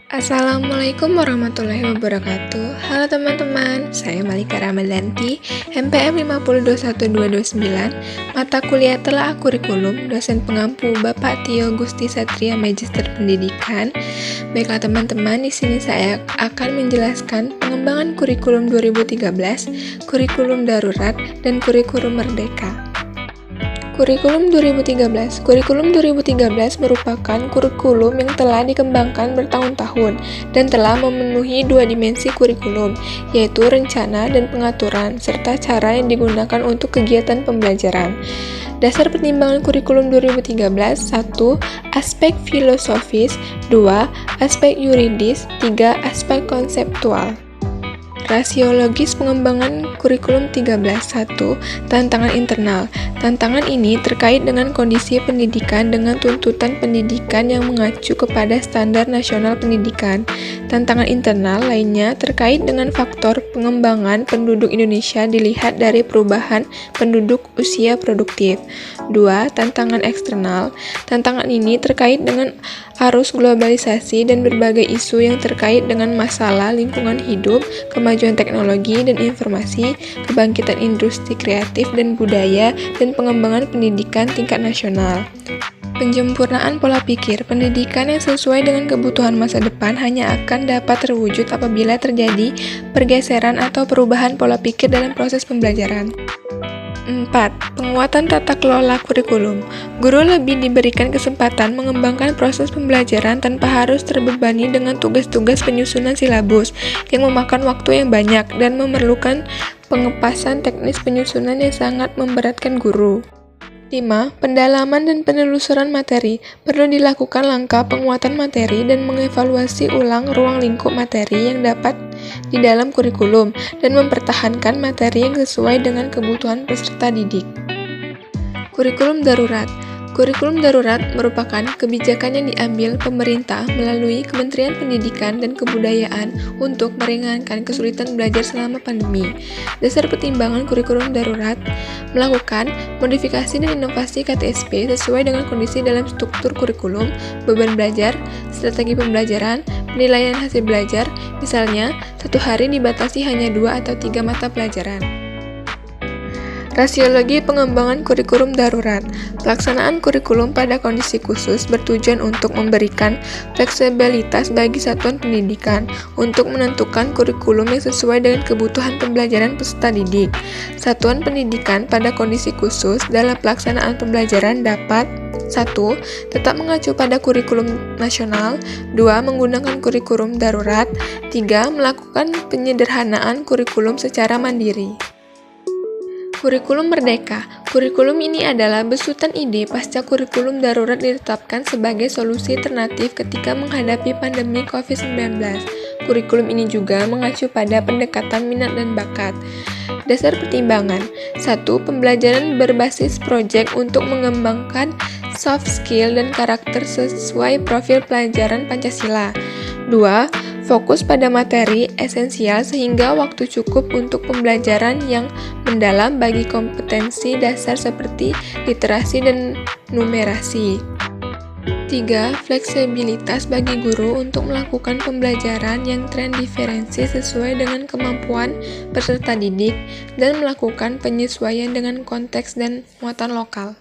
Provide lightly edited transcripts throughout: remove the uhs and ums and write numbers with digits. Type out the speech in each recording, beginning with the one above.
Assalamualaikum warahmatullahi wabarakatuh. Halo teman-teman, saya Malika Ramadhanti, MPM 5021229, mata kuliah Telaah Kurikulum, dosen pengampu Bapak Tio Gusti Satria Magister Pendidikan. Baiklah teman-teman, di sini saya akan menjelaskan pengembangan kurikulum 2013, kurikulum darurat, dan kurikulum merdeka. Kurikulum 2013 merupakan kurikulum yang telah dikembangkan bertahun-tahun dan telah memenuhi dua dimensi kurikulum, yaitu rencana dan pengaturan, serta cara yang digunakan untuk kegiatan pembelajaran. Dasar pertimbangan kurikulum 2013: 1. Aspek filosofis, 2. Aspek yuridis, 3. Aspek konseptual. Rasiologis pengembangan kurikulum 13. 1. Tantangan internal. Tantangan ini terkait dengan kondisi pendidikan dengan tuntutan pendidikan yang mengacu kepada standar nasional pendidikan. Tantangan internal lainnya terkait dengan faktor pengembangan penduduk Indonesia dilihat dari perubahan penduduk usia produktif. 2. Tantangan eksternal. Tantangan ini terkait dengan arus globalisasi dan berbagai isu yang terkait dengan masalah lingkungan hidup, kemajuan teknologi dan informasi, kebangkitan industri kreatif dan budaya, dan pengembangan pendidikan tingkat nasional. Penyempurnaan pola pikir pendidikan yang sesuai dengan kebutuhan masa depan hanya akan dapat terwujud apabila terjadi pergeseran atau perubahan pola pikir dalam proses pembelajaran. 4. Penguatan tata kelola kurikulum. Guru lebih diberikan kesempatan mengembangkan proses pembelajaran tanpa harus terbebani dengan tugas-tugas penyusunan silabus yang memakan waktu yang banyak dan memerlukan pengepasan teknis penyusunan yang sangat memberatkan guru. 5. Pendalaman dan penelusuran materi. Perlu dilakukan langkah penguatan materi dan mengevaluasi ulang ruang lingkup materi yang dapat di dalam kurikulum dan mempertahankan materi yang sesuai dengan kebutuhan peserta didik. Kurikulum darurat. Kurikulum darurat merupakan kebijakan yang diambil pemerintah melalui Kementerian Pendidikan dan Kebudayaan untuk meringankan kesulitan belajar selama pandemi. Dasar pertimbangan kurikulum darurat: melakukan modifikasi dan inovasi KTSP sesuai dengan kondisi dalam struktur kurikulum, beban belajar, strategi pembelajaran, penilaian hasil belajar, misalnya, satu hari dibatasi hanya 2 atau 3 mata pelajaran. Rasiologi pengembangan kurikulum darurat. Pelaksanaan kurikulum pada kondisi khusus bertujuan untuk memberikan fleksibilitas bagi satuan pendidikan untuk menentukan kurikulum yang sesuai dengan kebutuhan pembelajaran peserta didik. Satuan pendidikan pada kondisi khusus dalam pelaksanaan pembelajaran dapat: 1. Tetap mengacu pada kurikulum nasional, 2. Menggunakan kurikulum darurat, 3. Melakukan penyederhanaan kurikulum secara mandiri. Kurikulum merdeka. Kurikulum ini adalah besutan ide pasca kurikulum darurat ditetapkan sebagai solusi alternatif ketika menghadapi pandemi COVID-19. Kurikulum ini juga mengacu pada pendekatan minat dan bakat. Dasar pertimbangan: 1. Pembelajaran berbasis proyek untuk mengembangkan soft skill dan karakter sesuai profil pelajaran Pancasila. 2. Fokus pada materi esensial sehingga waktu cukup untuk pembelajaran yang mendalam bagi kompetensi dasar seperti literasi dan numerasi. 3. Fleksibilitas bagi guru untuk melakukan pembelajaran yang terdiferensi sesuai dengan kemampuan peserta didik dan melakukan penyesuaian dengan konteks dan muatan lokal.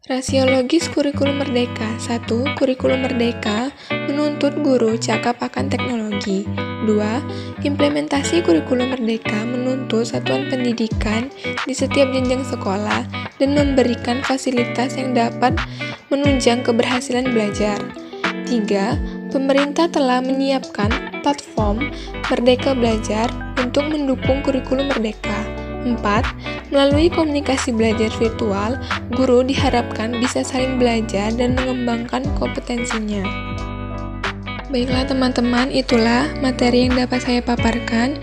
Rasiologis kurikulum merdeka. 1. Kurikulum merdeka menuntut guru cakap akan teknologi. 2. Implementasi kurikulum merdeka menuntut satuan pendidikan di setiap jenjang sekolah dan memberikan fasilitas yang dapat menunjang keberhasilan belajar. 3. Pemerintah telah menyiapkan platform Merdeka Belajar untuk mendukung kurikulum merdeka. 4. Melalui komunikasi belajar virtual, guru diharapkan bisa saling belajar dan mengembangkan kompetensinya. Baiklah teman-teman, itulah materi yang dapat saya paparkan.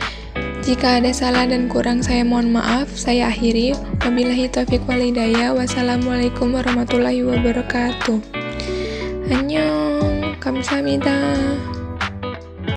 Jika ada salah dan kurang, saya mohon maaf. Saya akhiri. Wabillahi taufiq wal hidayah. Wassalamualaikum warahmatullahi wabarakatuh. Annyeong, kamsahamnida.